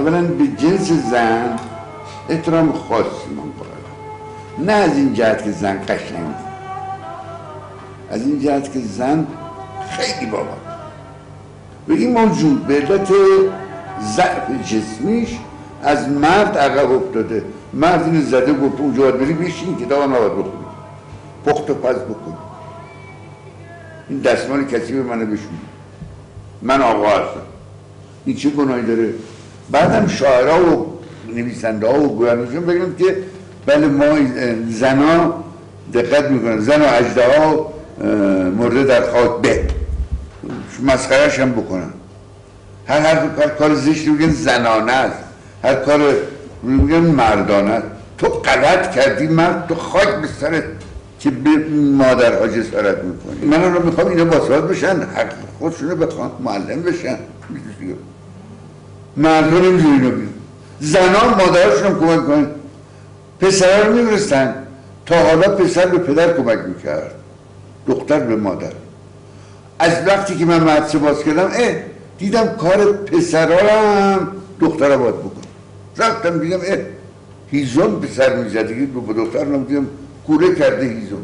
اولا به جنس زن احترام خاصی من قائلم، نه از این جهت که زن قشنگ، از این جهت که زن خیلی بابا و این موجود به علت ضعف جسمیش از مرد عقب افتاده. مرد اینو زده گفت اونجا باید بری بشین کتاب هم نباید بخونی، پخت و پز بکنی. این دستمال کسی به منو بشونی، من آقا هستم، این چه گناهی داره؟ بعدم شاعرها و نویسنده ها و گویندگان بگم که بله ما زنا دقت میکنن، زن و اژدها مرده در خاک به مسخرهش هم بکنن. هر کار زشتی میگن زنانه است، هر کار میگن مردانه است. تو غلط کردی مرد، تو خاک به سرت که به مادرها جسارت میکنی. من رو میخوام اینا باسواد بشن، حق خودشونو بخوان، معلم بشن. مردان نمیدون اینو بیرون، زنان مادرشون کمک کنن، پسرها رو میبرستن. تا حالا پسر به پدر کمک میکرد، دختر به مادر. از وقتی که من مدرسه باز کردم دیدم کار پسرها هم دخترها باید بکن. رفتم دیدم هیزم پسر میزده که به دختر نمیدیم کوره کرده هیزم.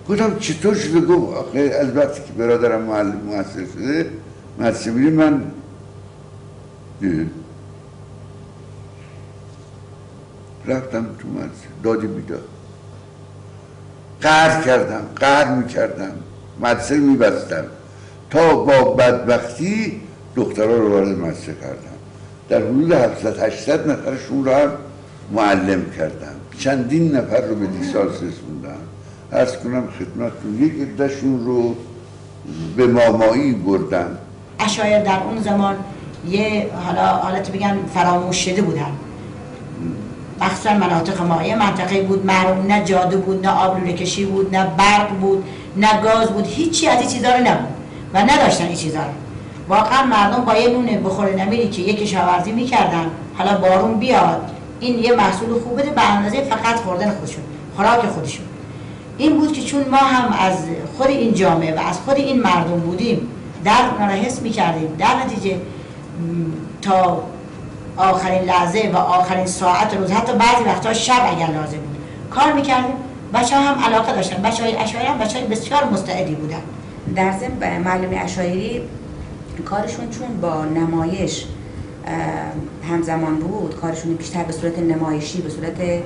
گفتم چطور شده؟ گفت آخه از وقتی که برادرم معلم مؤثر شده مدرسه میریم من رفتم تو مدرسه دادی بیداد قهر میکردم مدرسه میبستم تا با بدبختی دخترها رو وارد مدرسه کردم. در حدود 700-800 نفرشون رو هم معلم کردم، چندین نفر رو به لیسانس رسوندم. عرض کنم خدمتتون یک عده‌شون رو به مامایی بردم. اشایر در اون زمان یه حالت بگن فراموش شده بودن، مخصوصا مناطق ما. یه منطقه بود محروم، نه جاده بود، نه آب لوله کشی بود، نه برق بود، نه گاز بود، هیچی از این چیزا رو نبود و نداشتن این چیزا رو. واقعا مردم با یه نون بخوره نمیری که یک کشاورزی میکردن، حالا بارون بیاد این یه محصول خوب بده به اندازه فقط خوردن خودشون، خوراک خودشون. این بود که چون ما هم از خود این جامعه و از خود این مردم بودیم درد اونا رو حس میکردیم، در نتیجه تا آخرین لحظه و آخرین ساعت روز، حتی بعضی وقتا شب اگر لازم بود کار میکردیم. بچه ها هم علاقه داشتن، بچه های اشاعری هم بچه های بسیار مستعدی بودن. در ضمن معلم اشاعری کارشون چون با نمایش همزمان بود، کارشون بیشتر به صورت نمایشی، به صورت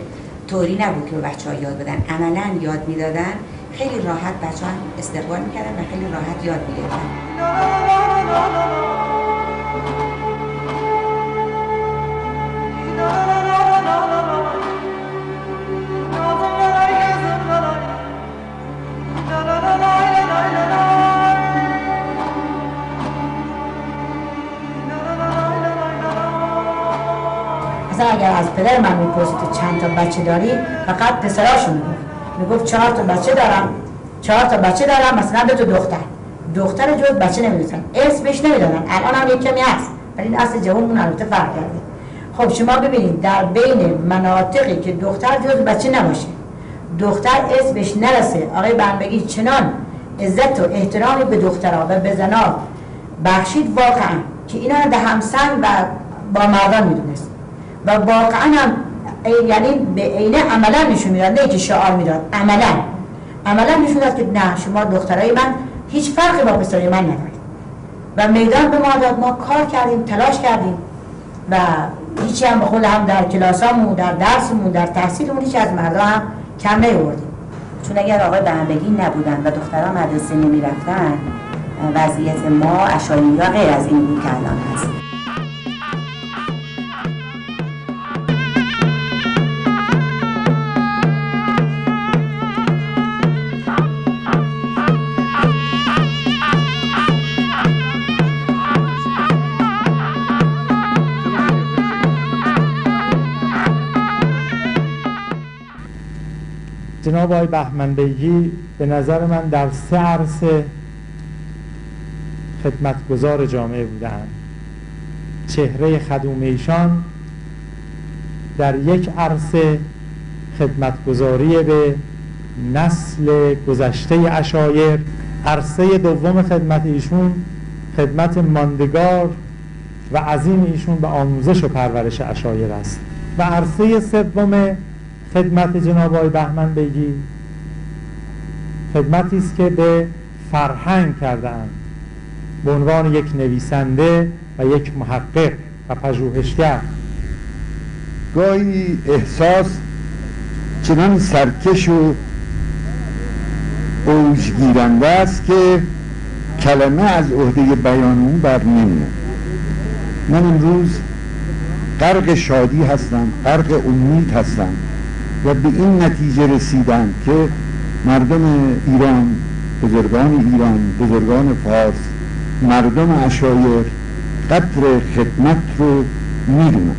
توری نبود که به بچه ها یاد بدن، عملا یاد میدادن. خیلی راحت بچه ها استقبال میکردن و خیلی راحت یاد میگرفتن. مثلا اگر از پدر من میپرسید چند تا بچه داری، فقط پسراشون میگفت 4 تا بچه دارم، 4 تا بچه دارم، مثلا 2 تا دختر جز بچه نمیدونن، اسم بهش نمیدادن. الان هم یک کمی هست ولی این اصل جوانمون البته فرق کرده. خب شما ببینید در بین مناطقی که دختر جز بچه نباشه، دختر اسمش نرسه، آقای بنبگی چنان عزت و احترامی به دخترها و به زنها بخشید واقعا که اینا رو همسن و با مردان میدونست و واقعا هم یعنی به عینه عملا نشون میداد، نه که شعار میداد، عملا نشون داد که نه شما دخترای من هیچ فرقی با پسرای من ندارید و میدان به ما داد. ما کار کردیم، تلاش کردیم و هیچی هم به قول هم در کلاسامون، در درسمون، در تحصیلمون هیچ از مردا هم کم نیاوردیم. چون اگر آقای بهمنبگی نبودن و دخترها مدرسه نمیرفتن، وضعیت ما اشاعری‌ها غیر از این بود که الان هست. جناب آقای بهمنبگی به نظر من در 3 عرصه خدمتگزار جامعه بودند. چهره خدوم ایشان در یک عرصه خدمتگزاری به نسل گذشته اشایر، عرصه دوم خدمت ایشون خدمت ماندگار و عظیم ایشون به آموزش و پرورش عشایر است. و عرصه سوم خدمت جناب آقای بهمن بیگی خدمتی است که به فرهنگ کرده‌اند به عنوان یک نویسنده و یک محقق و پژوهشگر. گاهی احساس چنان سرکش و اوجگیرنده است که کلمه از عهده بیان اون بر نمیاد. من امروز غرق شادی هستم، غرق امید هستم و به این نتیجه رسیدم که مردم ایران، بزرگان ایران، بزرگان فارس، مردم عشایر قدر خدمت رو میدونن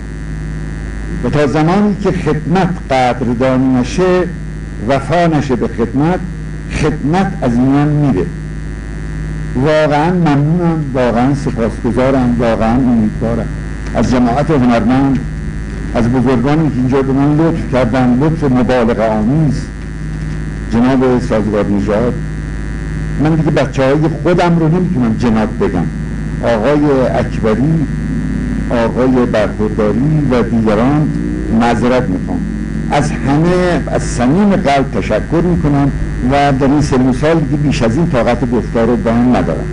و تا زمانی که خدمت قدردانی نشه، وفا نشه به خدمت، خدمت از میان میره. واقعا ممنونم، واقعا سپاسگزارم، واقعا امیدوارم از جماعت هنرمند، از بزرگانی که اینجا به من لطف کردن، لطف مبالغه آمیز، جناب سازگار نژاد. من دیگه بچه‌های خودم رو نمیتونم جناب بگم، آقای اکبری، آقای برخورداری و دیگران معذرت میخوام. از همه از صمیم قلب تشکر میکنم و در این سن و سال دیگه بیش از این طاقت گفتار رو دارم ندارم.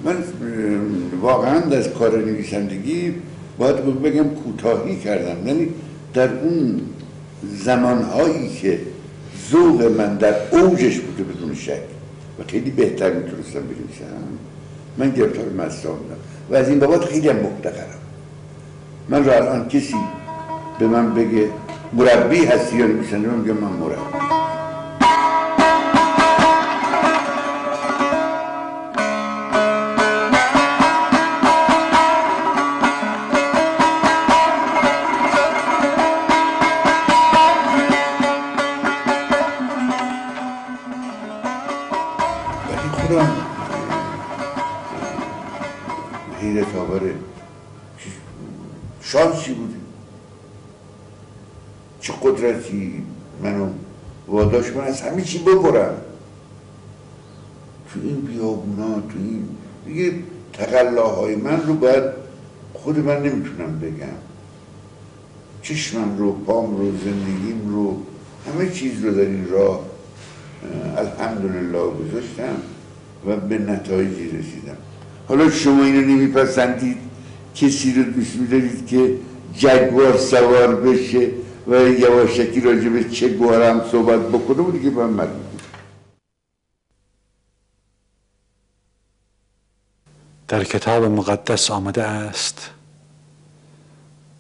من واقعا از کار نویسندگی باید بگم کوتاهی کردم، یعنی در اون زمانهایی که ذوق من در اوجش بوده بدون شک و خیلی بهتر میتونستم بنویسم، من گرفتار مسئله بودم و از این بابت خیلی هم مفتخرم. من را الان کسی به من بگه مربی هستی یا نویسنده، من میگم من مربی. حیرت آوره شانسی بوده، چه قدرتی منو واداشت من از همه چی ببرم تو این بیابونا، تو این دیگه تقلاهای من رو باید خود من نمیتونم بگم، چشمم رو، پام رو، زندگیم رو، همه چیز رو در این راه الحمدلله گذاشتم و به نتایجی رسیدم. حالا شما اینو نمیپسندید، کسی رو دوست می‌دارید که جگوار سوار بشه و یواشکی راجع به چه گوارم صحبت بکنه و دیگه من مرد. در کتاب مقدس آمده است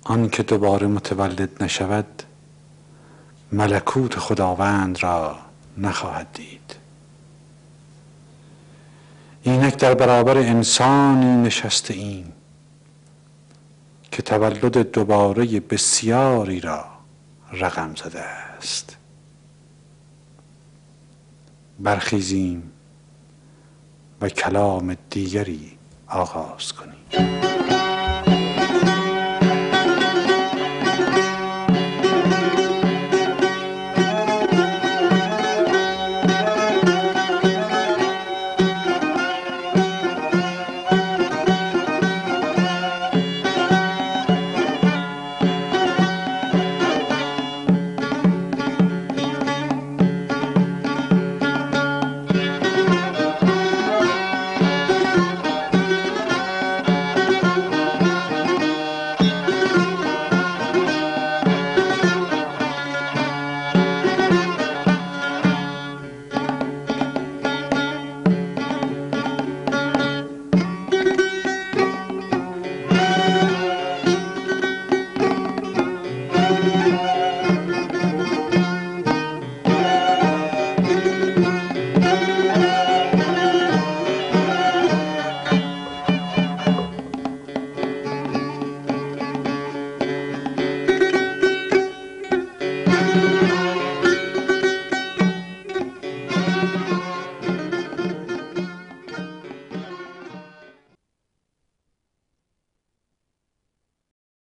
آن که دوباره متولد نشود ملکوت خداوند را نخواهد دید. اینک در برابر انسانی نشسته ایم که تولد دوباره بسیاری را رقم زده است. برخیزیم و کلام دیگری آغاز کنیم.